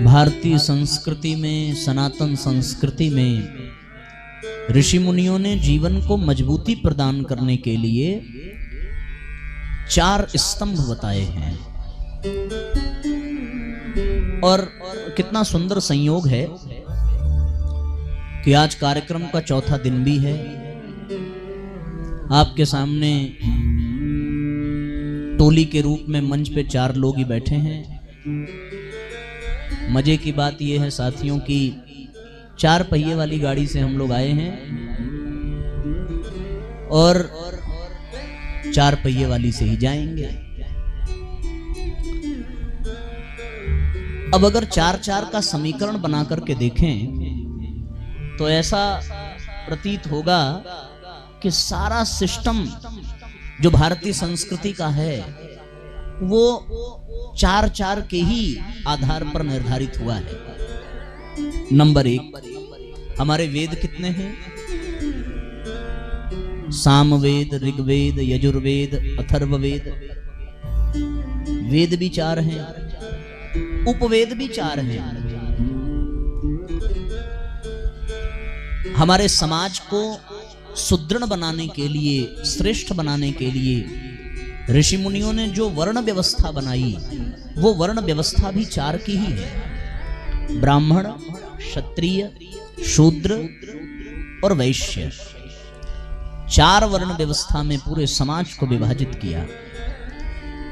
भारतीय संस्कृति में, सनातन संस्कृति में ऋषि मुनियों ने जीवन को मजबूती प्रदान करने के लिए 4 स्तंभ बताए हैं। और कितना सुंदर संयोग है कि आज कार्यक्रम का चौथा दिन भी है। आपके सामने टोली के रूप में मंच पे 4 लोग ही बैठे हैं। मजे की बात यह है साथियों कि 4 पहिए वाली गाड़ी से हम लोग आए हैं और 4 पहिए वाली से ही जाएंगे। अब अगर 4-4 का समीकरण बना करके देखें तो ऐसा प्रतीत होगा कि सारा सिस्टम जो भारतीय संस्कृति का है वो 4-4 के ही आधार पर निर्धारित हुआ है। नंबर 1, हमारे वेद कितने हैं? सामवेद, ऋग्वेद, यजुर्वेद, अथर्ववेद। वेद भी 4 हैं, उपवेद भी 4 हैं। हमारे समाज को सुदृढ़ बनाने के लिए, श्रेष्ठ बनाने के लिए ऋषि मुनियों ने जो वर्ण व्यवस्था बनाई वो वर्ण व्यवस्था भी 4 की ही है। ब्राह्मण, क्षत्रिय, शूद्र और वैश्य। 4 वर्ण व्यवस्था में पूरे समाज को विभाजित किया।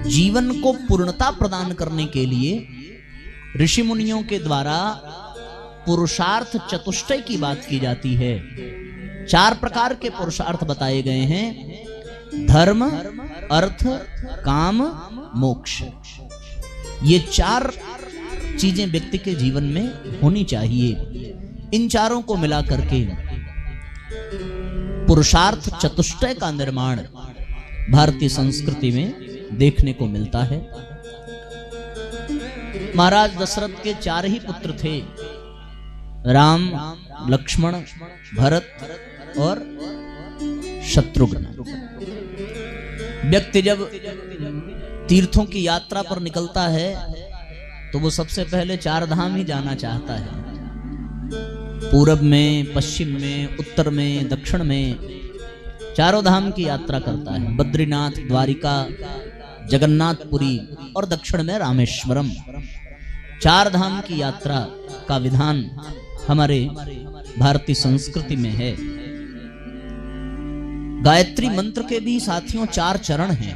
जीवन को पूर्णता प्रदान करने के लिए ऋषि मुनियों के द्वारा पुरुषार्थ चतुष्टय की बात की जाती है। 4 प्रकार के पुरुषार्थ बताए गए हैं: धर्म, अर्थ, काम, मोक्ष। ये 4 चीजें व्यक्ति के जीवन में होनी चाहिए। इन चारों को मिला करके पुरुषार्थ चतुष्टय का निर्माण भारतीय संस्कृति में देखने को मिलता है। महाराज दशरथ के 4 ही पुत्र थे, राम, लक्ष्मण, भरत और शत्रुघ्न। व्यक्ति जब तीर्थों की यात्रा पर निकलता है तो वो सबसे पहले 4 धाम ही जाना चाहता है। पूरब में, पश्चिम में, उत्तर में, दक्षिण में 4 धाम की यात्रा करता है। बद्रीनाथ, द्वारिका, जगन्नाथपुरी और दक्षिण में रामेश्वरम। 4 धाम की यात्रा का विधान हमारे भारतीय संस्कृति में है। गायत्री मंत्र के भी साथियों 4 चरण हैं।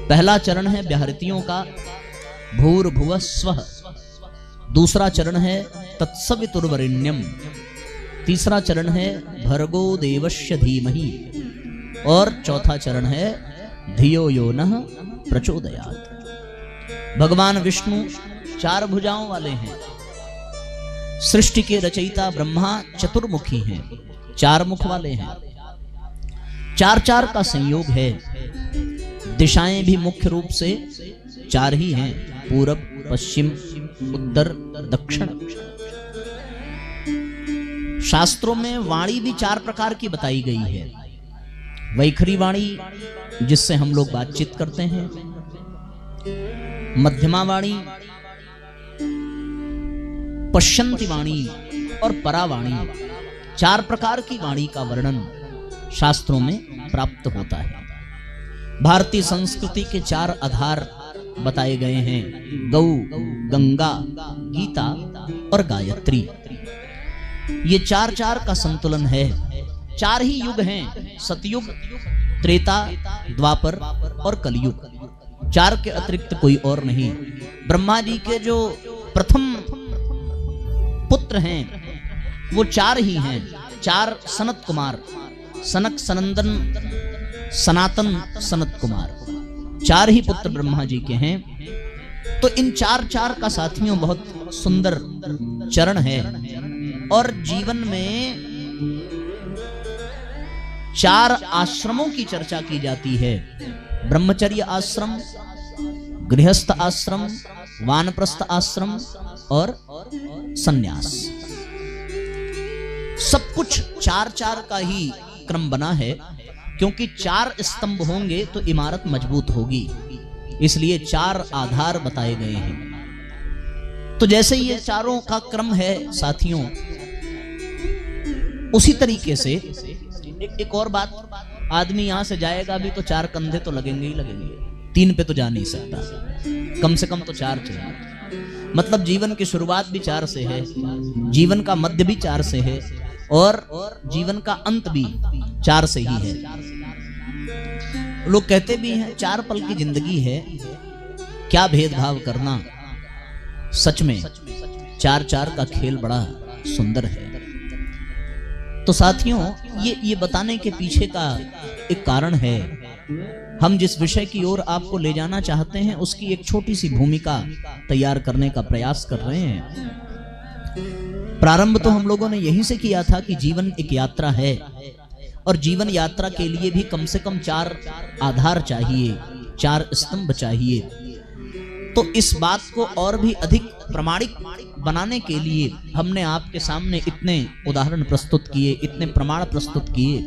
पहला चरण है व्याहृतियों का, भूर्भुवः स्वः। दूसरा चरण है तत्सवितुर्वरेण्यम। तीसरा चरण है भर्गो देवस्य धीमहि। और चौथा चरण है धियो यो नः प्रचोदयात्। भगवान विष्णु 4 भुजाओं वाले हैं। सृष्टि के रचयिता ब्रह्मा चतुर्मुखी हैं, 4 मुख वाले हैं। 4-4 का संयोग है। दिशाएं भी मुख्य रूप से 4 ही हैं: पूरब, पश्चिम, उत्तर, दक्षिण। शास्त्रों में वाणी भी 4 प्रकार की बताई गई है। वैखरी वाणी, जिससे हम लोग बातचीत करते हैं। मध्यमा वाणी, पश्यंती वाणी और परावाणी। 4 प्रकार की वाणी का वर्णन शास्त्रों में प्राप्त होता है। भारतीय संस्कृति के 4 आधार बताए गए हैं: गौ, गंगा, गीता और गायत्री। ये 4-4 का संतुलन है। 4 ही युग हैं: सतयुग, त्रेता, द्वापर और कलयुग। 4 के अतिरिक्त कोई और नहीं। ब्रह्मा जी के जो प्रथम पुत्र हैं वो 4 ही हैं। 4 सनत कुमार, सनक, सनंदन, सनातन, सनत कुमार। 4 ही पुत्र ब्रह्मा जी के हैं। तो इन 4-4 का साथियों बहुत सुंदर चरण है। और जीवन में 4 आश्रमों की चर्चा की जाती है: ब्रह्मचर्य आश्रम, गृहस्थ आश्रम, वानप्रस्थ आश्रम और सन्यास। सब कुछ 4-4 का ही क्रम बना है, क्योंकि 4 स्तंभ होंगे तो इमारत मजबूत होगी। इसलिए 4 आधार बताए गए हैं। तो जैसे ये चारों का क्रम है साथियों, उसी तरीके से एक और बात, आदमी यहां से जाएगा भी तो 4 कंधे तो लगेंगे ही लगेंगे, 3 पे तो जा नहीं सकता, कम से कम तो 4 चाहिए। मतलब जीवन की शुरुआत भी 4 से है, जीवन का मध्य भी 4 से है, और जीवन का अंत भी 4 से ही है। लोग कहते भी हैं 4 पल की जिंदगी है, क्या भेदभाव करना, सच में 4-4 का खेल बड़ा सुंदर है। तो साथियों, ये बताने के पीछे का एक कारण है। हम जिस विषय की ओर आपको ले जाना चाहते हैं उसकी एक छोटी सी भूमिका तैयार करने का प्रयास कर रहे हैं। प्रारंभ तो हम लोगों ने यहीं से किया था कि जीवन एक यात्रा है, और जीवन यात्रा के लिए भी कम से कम 4 आधार चाहिए, 4 स्तंभ चाहिए। तो इस बात को और भी अधिक प्रमाणिक बनाने के लिए हमने आपके सामने इतने उदाहरण प्रस्तुत किए, इतने प्रमाण प्रस्तुत किए।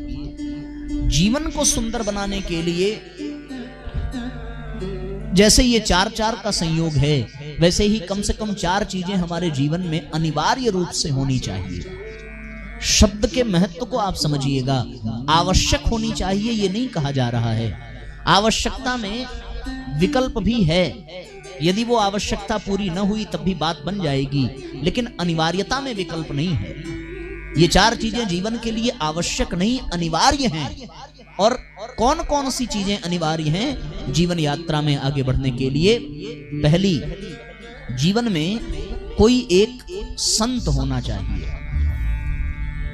जीवन को सुंदर बनाने के लिए जैसे ये 4-4 का संयोग है, वैसे ही कम से कम 4 चीजें हमारे जीवन में अनिवार्य रूप से होनी चाहिए। शब्द के महत्व को आप समझिएगा, आवश्यक होनी चाहिए ये नहीं कहा जा रहा है। आवश्यकता में विकल्प भी है, यदि वो आवश्यकता पूरी न हुई तब भी बात बन जाएगी, लेकिन अनिवार्यता में विकल्प नहीं है। ये 4 चीजें जीवन के लिए आवश्यक नहीं, अनिवार्य हैं। और कौन कौन सी चीजें अनिवार्य हैं जीवन यात्रा में आगे बढ़ने के लिए? पहली, जीवन में कोई एक संत होना चाहिए,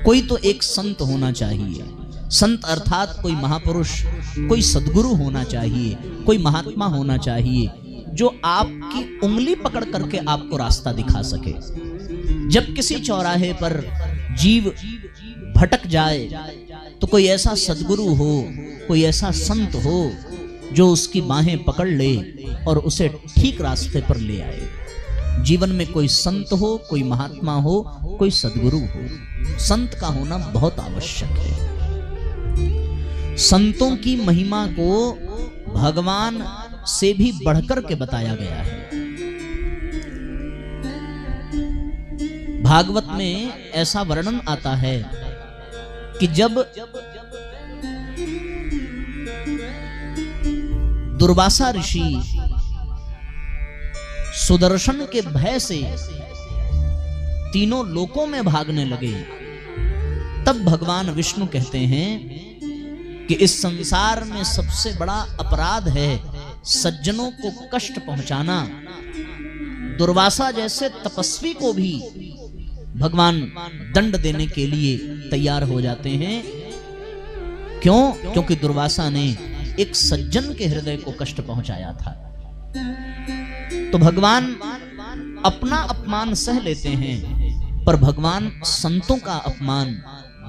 कोई तो एक संत होना चाहिए। संत अर्थात कोई महापुरुष, कोई सद्गुरु होना चाहिए, कोई महात्मा होना चाहिए, जो आपकी उंगली पकड़ करके आपको रास्ता दिखा सके। जब किसी चौराहे पर जीव भटक जाए तो कोई ऐसा सद्गुरु हो, कोई ऐसा संत हो जो उसकी बाहें पकड़ ले और उसे ठीक रास्ते पर ले आए। जीवन में कोई संत हो, कोई महात्मा हो, कोई सद्गुरु हो। संत का होना बहुत आवश्यक है। संतों की महिमा को भगवान से भी बढ़कर के बताया गया है। भागवत में ऐसा वर्णन आता है कि जब दुर्वासा ऋषि सुदर्शन के भय से तीनों लोकों में भागने लगे, तब भगवान विष्णु कहते हैं कि इस संसार में सबसे बड़ा अपराध है सज्जनों को कष्ट पहुंचाना। दुर्वासा जैसे तपस्वी को भी भगवान दंड देने के लिए तैयार हो जाते हैं। क्यों? क्योंकि दुर्वासा ने एक सज्जन के हृदय को कष्ट पहुंचाया था। तो भगवान अपना अपमान सह लेते हैं, पर भगवान संतों का अपमान,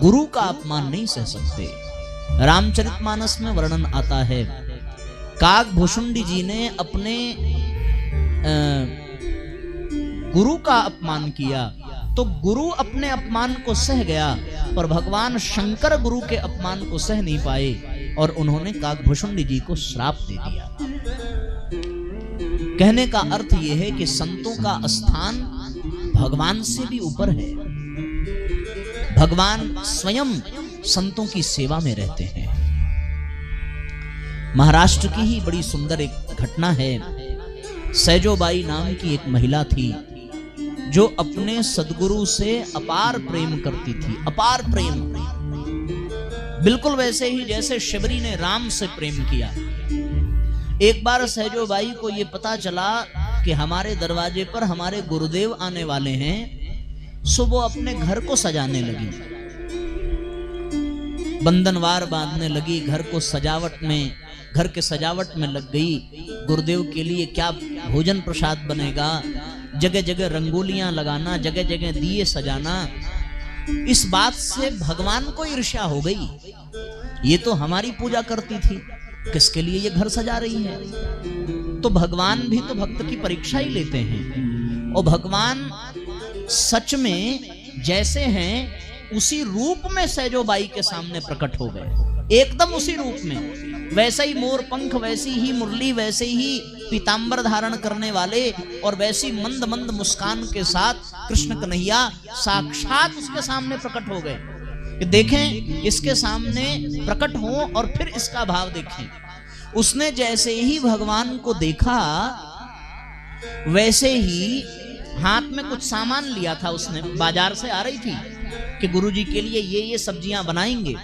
गुरु का अपमान नहीं सह सकते। रामचरितमानस में वर्णन आता है, काकभूषुंडी जी ने अपने गुरु का अपमान किया तो गुरु अपने अपमान को सह गया, पर भगवान शंकर गुरु के अपमान को सह नहीं पाए और उन्होंने काकभूषुंडी जी को श्राप दे दिया। कहने का अर्थ यह है कि संतों का स्थान भगवान से भी ऊपर है। भगवान स्वयं संतों की सेवा में रहते हैं। महाराष्ट्र की ही बड़ी सुंदर एक घटना है। सैजोबाई नाम की एक महिला थी जो अपने सद्गुरु से अपार प्रेम करती थी। अपार प्रेम, बिल्कुल वैसे ही जैसे शबरी ने राम से प्रेम किया। एक बार सैजोबाई को यह पता चला कि हमारे दरवाजे पर हमारे गुरुदेव आने वाले हैं, सो वो अपने घर को सजाने लगी, बंधनवार बांधने लगी, घर को सजावट में, घर के सजावट में लग गई। गुरुदेव के लिए क्या भोजन प्रसाद बनेगा, जगह जगह रंगोलियां लगाना, जगह जगह दिए सजाना। इस बात से भगवान को ईर्ष्या हो गई। ये तो हमारी पूजा करती थी, किसके लिए ये घर सजा रही है? तो भगवान भी तो भक्त की परीक्षा ही लेते हैं, और भगवान सच में जैसे हैं उसी रूप में सैजोबाई के सामने प्रकट हो गए। एकदम उसी रूप में, वैसे ही मोर पंख, वैसी ही मुरली, वैसे ही पीतांबर धारण करने वाले और वैसी मंद मंद मुस्कान के साथ कृष्ण कन्हैया साक्षात उसके सामने प्रकट हो गए। कि देखें इसके सामने प्रकट हो और फिर इसका भाव देखें। उसने जैसे ही भगवान को देखा वैसे ही हाथ में कुछ सामान लिया था, उसने बाजार से आ रही थी कि गुरुजी के लिए ये सब्जियां बनाएंगे।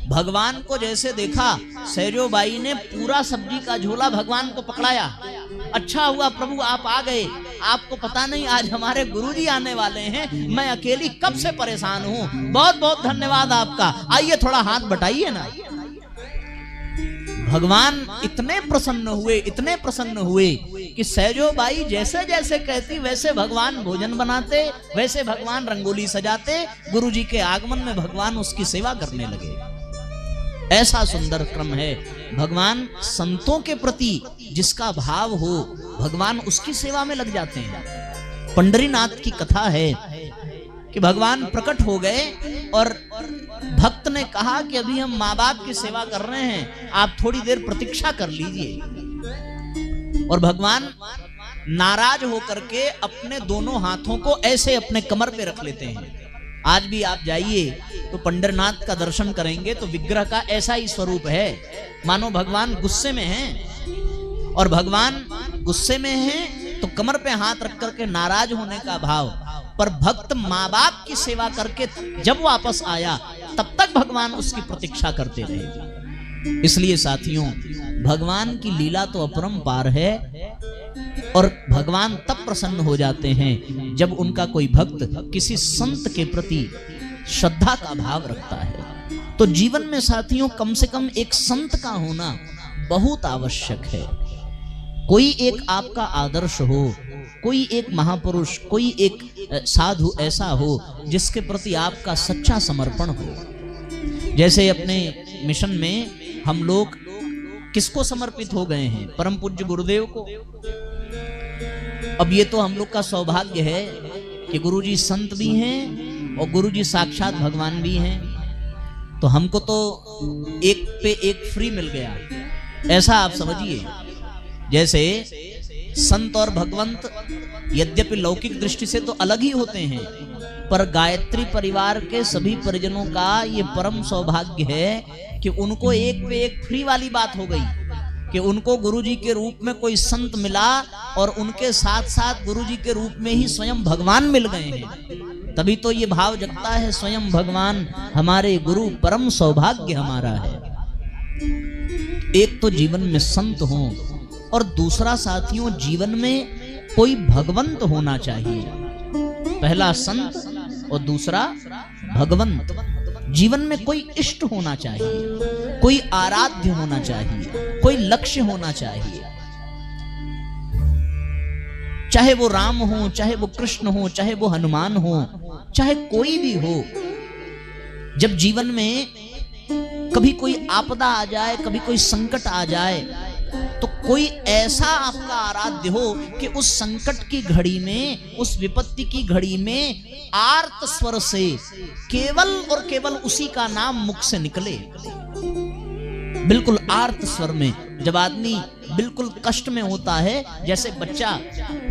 भगवान को जैसे देखा सहजो बाई ने पूरा सब्जी का झोला भगवान को पकड़ाया। अच्छा हुआ प्रभु आप आ गए, आपको पता नहीं आज हमारे गुरुजी आने वाले हैं, मैं अकेली कब से परेशान हूँ, बहुत बहुत धन्यवाद आपका, आइए थोड़ा हाथ बटाइए ना। भगवान इतने प्रसन्न हुए कि सहजो बाई जैसे जैसे कहती वैसे भगवान भोजन बनाते, वैसे भगवान रंगोली सजाते, गुरुजी के आगमन में भगवान उसकी सेवा करने लगे। ऐसा सुंदर क्रम है। भगवान संतों के प्रति जिसका भाव हो भगवान उसकी सेवा में लग जाते हैं। पंडरीनाथ की कथा है कि भगवान प्रकट हो गए और भक्त ने कहा कि अभी हम माँ बाप की सेवा कर रहे हैं, आप थोड़ी देर प्रतीक्षा कर लीजिए। और भगवान नाराज होकर के अपने दोनों हाथों को ऐसे अपने कमर पे रख लेते हैं। आज भी आप जाइए तो पंडरनाथ का दर्शन करेंगे तो विग्रह का ऐसा ही स्वरूप है, मानो भगवान गुस्से में हैं। और भगवान गुस्से में हैं तो कमर पे हाथ रख करके नाराज होने का भाव। पर भक्त माँ बाप की सेवा करके जब वापस आया तब तक भगवान उसकी प्रतीक्षा करते रहे। इसलिए साथियों भगवान की लीला तो अपरंपार है और भगवान तब प्रसन्न हो जाते हैं जब उनका कोई भक्त किसी संत के प्रति श्रद्धा का भाव रखता है। तो जीवन में साथियों कम से कम एक संत का होना बहुत आवश्यक है। कोई एक आपका आदर्श हो, कोई एक महापुरुष, कोई एक साधु ऐसा हो जिसके प्रति आपका सच्चा समर्पण हो। जैसे अपने मिशन में हम लोग किसको समर्पित हो गए हैं? परम पूज्य गुरुदेव को। अब ये तो हम लोग का सौभाग्य है कि गुरुजी संत भी हैं और गुरुजी साक्षात भगवान भी हैं, तो हमको तो एक पे एक फ्री मिल गया, ऐसा आप समझिए। जैसे संत और भगवंत यद्यपि लौकिक दृष्टि से तो अलग ही होते हैं, पर गायत्री परिवार के सभी परिजनों का ये परम सौभाग्य है कि उनको एक पे एक फ्री वाली बात हो गई कि उनको गुरुजी के रूप में कोई संत मिला और उनके साथ साथ गुरुजी के रूप में ही स्वयं भगवान मिल गए हैं। तभी तो ये भाव जगता है स्वयं भगवान हमारे गुरु, परम सौभाग्य हमारा है। एक तो जीवन में संत हो और दूसरा साथियों जीवन में कोई भगवंत होना चाहिए। पहला संत और दूसरा भगवंत। जीवन में कोई इष्ट होना चाहिए, कोई आराध्य होना चाहिए, कोई लक्ष्य होना चाहिए। चाहे वो राम हो, चाहे वो कृष्ण हो, चाहे वो हनुमान हो, चाहे कोई भी हो। जब जीवन में कभी कोई आपदा आ जाए, कभी कोई संकट आ जाए, तो कोई ऐसा आपका आराध्य हो कि उस संकट की घड़ी में, उस विपत्ति की घड़ी में आर्त स्वर से केवल और केवल उसी का नाम मुख से निकले। बिल्कुल आर्त स्वर में। जब आदमी बिल्कुल कष्ट में होता है, जैसे बच्चा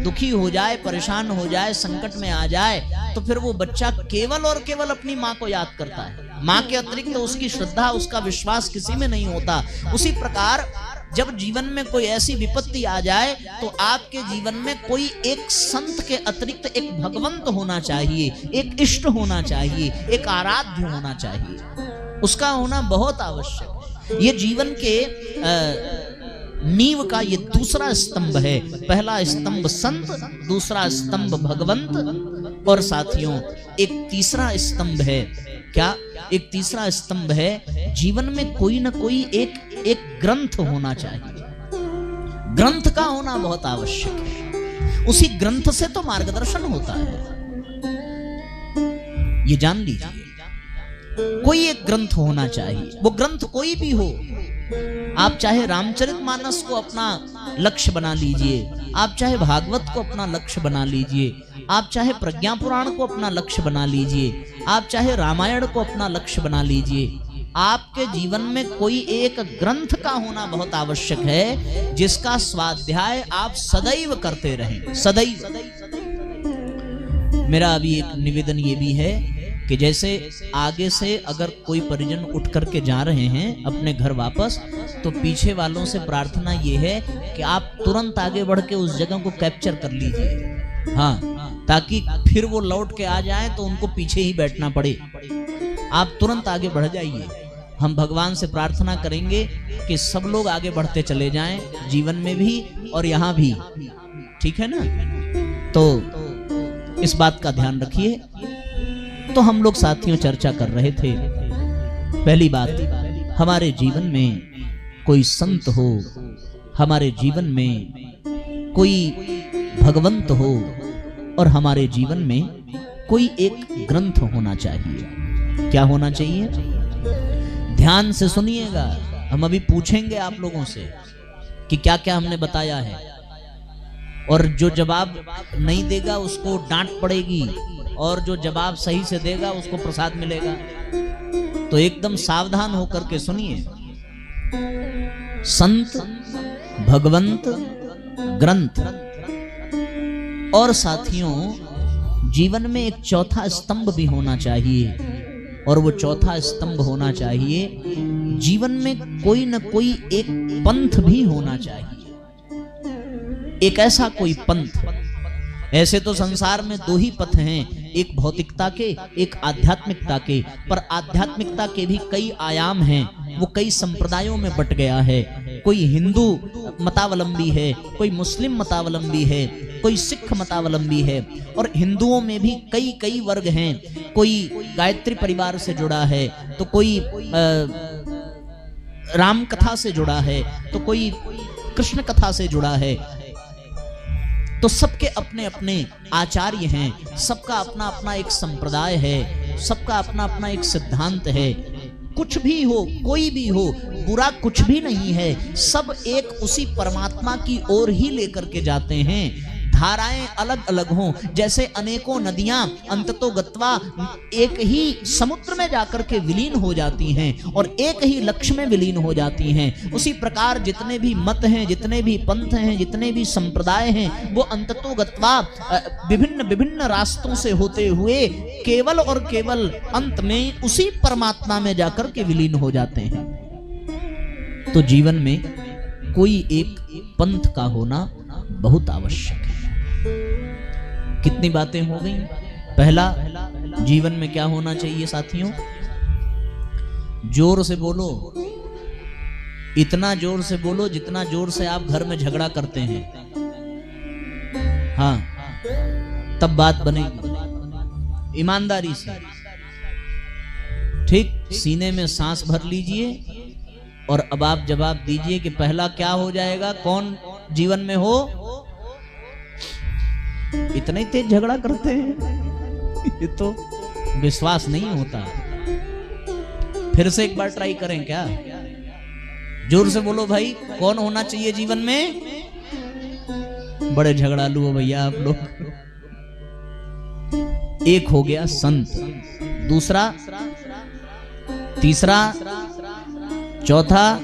दुखी हो जाए, परेशान हो जाए, संकट में आ जाए, तो फिर वो बच्चा केवल और केवल अपनी माँ को याद करता है। माँ के अतिरिक्त तो उसकी श्रद्धा, उसका विश्वास किसी में नहीं होता। उसी प्रकार जब जीवन में कोई ऐसी विपत्ति आ जाए तो आपके जीवन में कोई एक संत के अतिरिक्त एक भगवंत होना चाहिए, एक इष्ट होना चाहिए, एक आराध्य होना चाहिए। उसका होना बहुत आवश्यक है। ये जीवन के नींव का ये दूसरा स्तंभ है। पहला स्तंभ संत, दूसरा स्तंभ भगवंत, और साथियों एक तीसरा स्तंभ है। क्या? एक तीसरा स्तंभ है जीवन में कोई ना कोई एक ग्रंथ होना चाहिए। ग्रंथ का होना बहुत आवश्यक है। उसी ग्रंथ से तो मार्गदर्शन होता है, ये जान लीजिए। कोई एक ग्रंथ होना चाहिए, वो ग्रंथ कोई भी हो। आप चाहे रामचरितमानस को अपना लक्ष्य बना लीजिए, आप चाहे भागवत को अपना लक्ष्य बना लीजिए, आप चाहे प्रज्ञा पुराण को अपना लक्ष्य बना लीजिए, आप चाहे रामायण को अपना लक्ष्य बना लीजिए, आपके जीवन में कोई एक ग्रंथ का होना बहुत आवश्यक है, जिसका स्वाध्याय आप सदैव करते रहें, सदैव। मेरा अभी एक निवेदन ये भी है कि जैसे आगे से अगर कोई परिजन उठ करके जा रहे हैं अपने घर वापस, तो पीछे वालों से प्रार्थना ये है कि आप तुरंत आगे बढ़ के उस जगह को कैप्चर कर लीजिए, हाँ, ताकि फिर वो लौट के आ जाए तो उनको पीछे ही बैठना पड़े। आप तुरंत आगे बढ़ जाइए। हम भगवान से प्रार्थना करेंगे कि सब लोग आगे बढ़ते चले जाएं, जीवन में भी और यहाँ भी, ठीक है ना। तो इस बात का ध्यान रखिए। तो हम लोग साथियों चर्चा कर रहे थे, पहली बात, हमारे जीवन में कोई संत हो, हमारे जीवन में कोई भगवंत हो, और हमारे जीवन में कोई एक ग्रंथ होना चाहिए। क्या होना चाहिए? ध्यान से सुनिएगा। हम अभी पूछेंगे आप लोगों से कि क्या क्या हमने बताया है, और जो जवाब नहीं देगा उसको डांट पड़ेगी, और जो जवाब सही से देगा उसको प्रसाद मिलेगा। तो एकदम सावधान होकर के सुनिए। संत, भगवंत, ग्रंथ, और साथियों जीवन में एक चौथा स्तंभ भी होना चाहिए, और वो चौथा स्तंभ होना चाहिए, जीवन में कोई न कोई एक पंथ भी होना चाहिए। एक ऐसा कोई पंथ। ऐसे तो संसार में दो ही पथ हैं, एक भौतिकता के, एक आध्यात्मिकता के, पर आध्यात्मिकता के भी कई आयाम हैं, वो कई संप्रदायों में बट गया है। कोई हिंदू मतावलंबी है, कोई मुस्लिम मतावलंबी है, कोई सिख मतावलंबी है, और हिंदुओं में भी कई कई वर्ग हैं। कोई गायत्री परिवार से जुड़ा है, तो कोई राम कथा से जुड़ा है, तो कोई कृष्ण कथा से जुड़ा है। तो सबके अपने अपने आचार्य हैं, सबका अपना अपना एक संप्रदाय है, सबका अपना अपना एक सिद्धांत है। कुछ भी हो, कोई भी हो, बुरा कुछ भी नहीं है, सब एक उसी परमात्मा की ओर ही लेकर के जाते हैं। धाराएं अलग अलग हों, जैसे अनेकों नदियां अंततो गत्वा एक ही समुद्र में जाकर के विलीन हो जाती हैं और एक ही लक्ष्य में विलीन हो जाती हैं, उसी प्रकार जितने भी मत हैं, जितने भी पंथ हैं, जितने भी संप्रदाय हैं, वो अंततो गत्वा विभिन्न विभिन्न रास्तों से होते हुए केवल और केवल अंत में उसी परमात्मा में जाकर के विलीन हो जाते हैं। तो जीवन में कोई एक पंथ का होना बहुत आवश्यक है। कितनी बातें हो गई? पहला, जीवन में क्या होना चाहिए साथियों? जोर से बोलो, इतना जोर से बोलो जितना जोर से आप घर में झगड़ा करते हैं, हाँ, तब बात बनेगी ईमानदारी से। ठीक, सीने में सांस भर लीजिए और अब आप जवाब दीजिए कि पहला क्या हो जाएगा, कौन जीवन में हो? इतना ही तेज झगड़ा करते हैं, ये तो विश्वास नहीं होता। फिर से एक बार ट्राई करें क्या? जोर से बोलो भाई, कौन होना चाहिए जीवन में? बड़े झगड़ालू हो भैया आप लोग। एक हो गया संत, दूसरा, तीसरा, चौथा,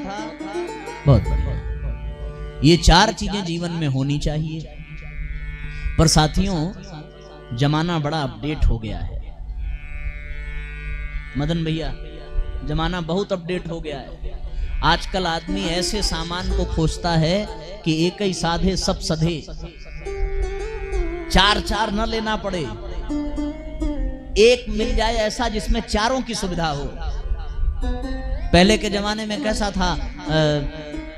बहुत बढ़िया। ये चार चीजें जीवन में होनी चाहिए। पर साथियों जमाना बड़ा अपडेट हो गया है मदन भैया, जमाना बहुत अपडेट हो गया है। आजकल आदमी ऐसे सामान को खोजता है कि एक ही साधे सब सधे, चार चार न लेना पड़े, एक मिल जाए ऐसा जिसमें चारों की सुविधा हो। पहले के जमाने में कैसा था,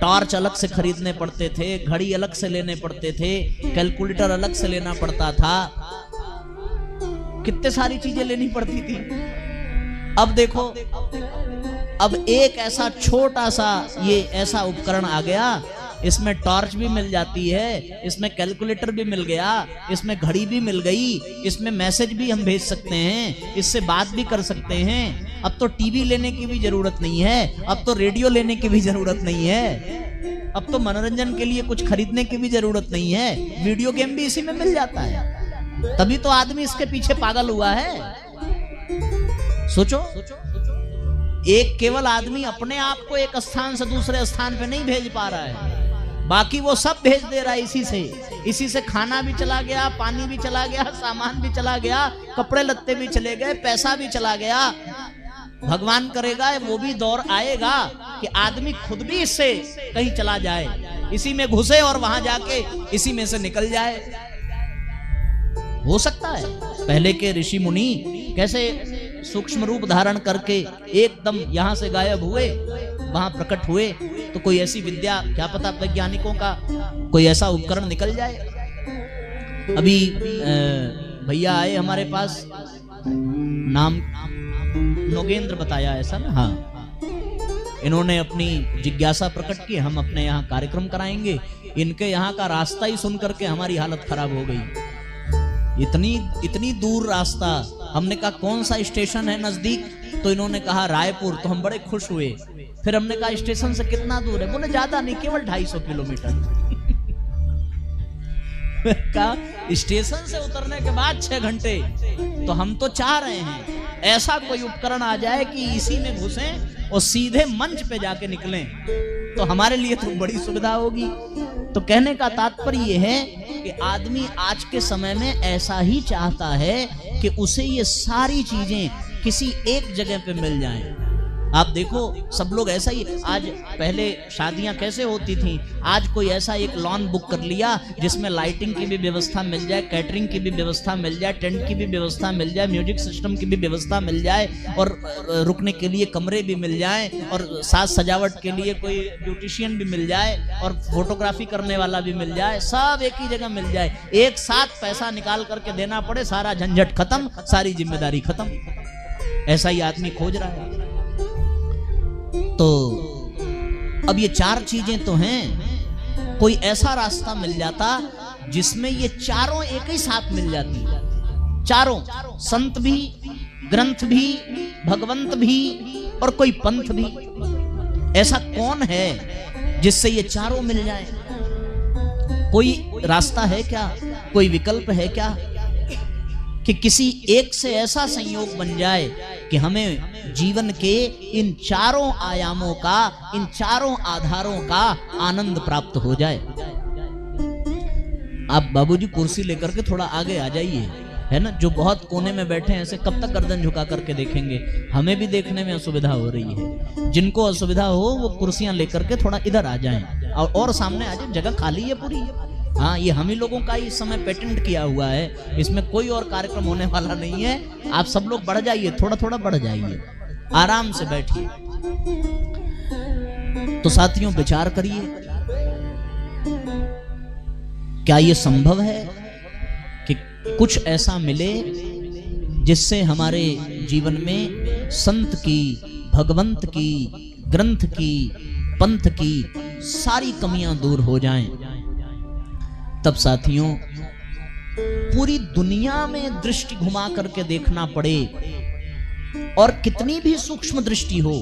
टॉर्च अलग से खरीदने पड़ते थे, घड़ी अलग से लेने पड़ते थे, कैलकुलेटर अलग से लेना पड़ता था, कितने सारी चीजें लेनी पड़ती थी। अब देखो, अब एक ऐसा छोटा सा ये ऐसा उपकरण आ गया, इसमें टॉर्च भी मिल जाती है, इसमें कैलकुलेटर भी मिल गया, इसमें घड़ी भी मिल गई, इसमें मैसेज भी हम भेज सकते हैं, इससे बात भी कर सकते हैं। अब तो टीवी लेने की भी जरूरत नहीं है, अब तो रेडियो लेने की भी जरूरत नहीं है, अब तो मनोरंजन के लिए कुछ खरीदने की भी जरूरत नहीं है, वीडियो गेम भी इसी में मिल जाता है। तभी तो आदमी इसके पीछे पागल हुआ है। सोचो, एक केवल आदमी अपने आप को एक स्थान से दूसरे स्थान पे नहीं भेज पा रहा है, बाकी वो सब भेज दे रहा है। इसी से खाना भी चला गया, पानी भी चला गया, सामान भी चला गया, कपड़े लत्ते भी चले गए, पैसा भी चला गया। भगवान करेगा वो भी दौर आएगा कि आदमी खुद भी इससे कहीं चला जाए, इसी में घुसे और वहां जाके इसी में से निकल जाए। हो सकता है पहले के ऋषि मुनि कैसे सूक्ष्म रूप धारण करके एकदम यहां से गायब हुए, वहां प्रकट हुए, तो कोई ऐसी विद्या, क्या पता वैज्ञानिकों का कोई ऐसा उपकरण निकल जाए। अभी भैया आए हमारे पास, नाम नोगेंद्र बताया ऐसा ना, हाँ, इन्होंने अपनी जिज्ञासा प्रकट की, हम अपने यहाँ कार्यक्रम कराएंगे। इनके यहाँ का रास्ता ही सुन करके हमारी हालत खराब हो गई। इतनी दूर रास्ता। हमने कहा कौन सा स्टेशन है नजदीक, तो इन्होंने कहा रायपुर। तो हम बड़े खुश हुए। फिर हमने कहा स्टेशन से कितना दूर है, बोले ज्यादा नहीं, केवल 250 किलोमीटर। कहा स्टेशन से उतरने के बाद 6 घंटे। तो हम तो चाह रहे हैं ऐसा कोई उपकरण आ जाए कि इसी में घुसें और सीधे मंच पे जाके निकलें, तो हमारे लिए तो बड़ी सुविधा होगी। तो कहने का तात्पर्य यह है कि आदमी आज के समय में ऐसा ही चाहता है कि उसे ये सारी चीजें किसी एक जगह पे मिल जाएं। आप देखो सब लोग ऐसा ही, आज पहले शादियां कैसे होती थी, आज कोई ऐसा एक लॉन बुक कर लिया जिसमें लाइटिंग की भी व्यवस्था मिल जाए, कैटरिंग की भी व्यवस्था मिल जाए, टेंट की भी व्यवस्था मिल जाए, म्यूजिक सिस्टम की भी व्यवस्था मिल जाए, और रुकने के लिए कमरे भी मिल जाए, और साज सजावट के लिए कोई ब्यूटिशियन भी मिल जाए, और फोटोग्राफी करने वाला भी मिल जाए, सब एक ही जगह मिल जाए, एक साथ पैसा निकाल करके देना पड़े, सारा झंझट खत्म, सारी जिम्मेदारी खत्म। ऐसा ही आदमी खोज रहा है। तो अब ये 4 चीजें तो हैं, कोई ऐसा रास्ता मिल जाता जिसमें ये चारों एक ही साथ मिल जाती, चारों, संत भी, ग्रंथ भी, भगवंत भी, और कोई पंथ भी। ऐसा कौन है जिससे ये चारों मिल जाए? कोई रास्ता है क्या, कोई विकल्प है क्या कि किसी एक से ऐसा संयोग बन जाए कि हमें जीवन के इन चारों आयामों का, इन चारों आधारों का आनंद प्राप्त हो जाए? आप बाबूजी कुर्सी लेकर के थोड़ा आगे आ जाइए, है ना, जो बहुत कोने में बैठे हैं ऐसे कब तक गर्दन झुका करके देखेंगे? हमें भी देखने में असुविधा हो रही है। जिनको असुविधा हो वो कुर्सियां लेकर के थोड़ा इधर आ जाएं, और सामने आ जाए, जगह खाली है पूरी। हाँ, ये हम ही लोगों का इस समय पेटेंट किया हुआ है, इसमें कोई और कार्यक्रम होने वाला नहीं है। आप सब लोग बढ़ जाइए, थोड़ा थोड़ा बढ़ जाइए, आराम से बैठिए। तो साथियों विचार करिए, क्या ये संभव है कि कुछ ऐसा मिले जिससे हमारे जीवन में संत की, भगवंत की, ग्रंथ की, पंथ की सारी कमियां दूर हो जाएं? तब साथियों पूरी दुनिया में दृष्टि घुमा करके देखना पड़े, और कितनी भी सूक्ष्म दृष्टि हो,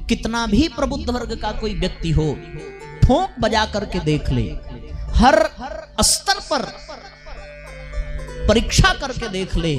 कितना भी प्रबुद्ध वर्ग का कोई व्यक्ति हो, ठोंक बजा करके देख ले, हर स्तर पर परीक्षा करके देख ले,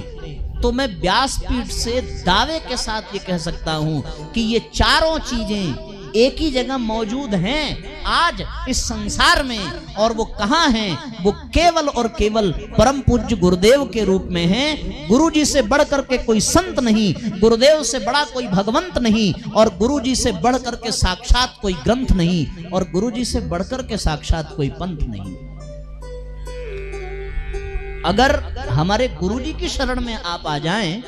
तो मैं व्यासपीठ से दावे के साथ ये कह सकता हूं कि ये चारों चीजें एक ही जगह मौजूद हैं आज इस संसार में। और वो कहां हैं? वो केवल और केवल परम पूज्य गुरुदेव के रूप में हैं। गुरु जी से बढ़कर के कोई संत नहीं, गुरुदेव से बड़ा कोई भगवंत नहीं, और गुरु जी से बढ़कर के साक्षात कोई ग्रंथ नहीं, और गुरु जी से बढ़कर के साक्षात कोई पंथ नहीं। अगर हमारे गुरु जी की शरण में आप आ जाएं,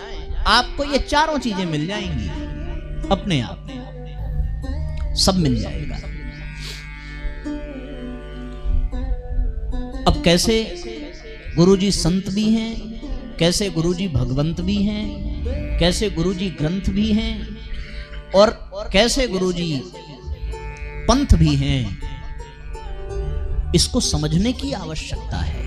आपको ये चारों चीजें मिल जाएंगी, अपने आप सब मिल जाएगा। अब कैसे गुरुजी संत भी हैं, कैसे गुरुजी भगवंत भी हैं, कैसे गुरुजी ग्रंथ भी हैं, और कैसे गुरुजी पंथ भी हैं, इसको समझने की आवश्यकता है।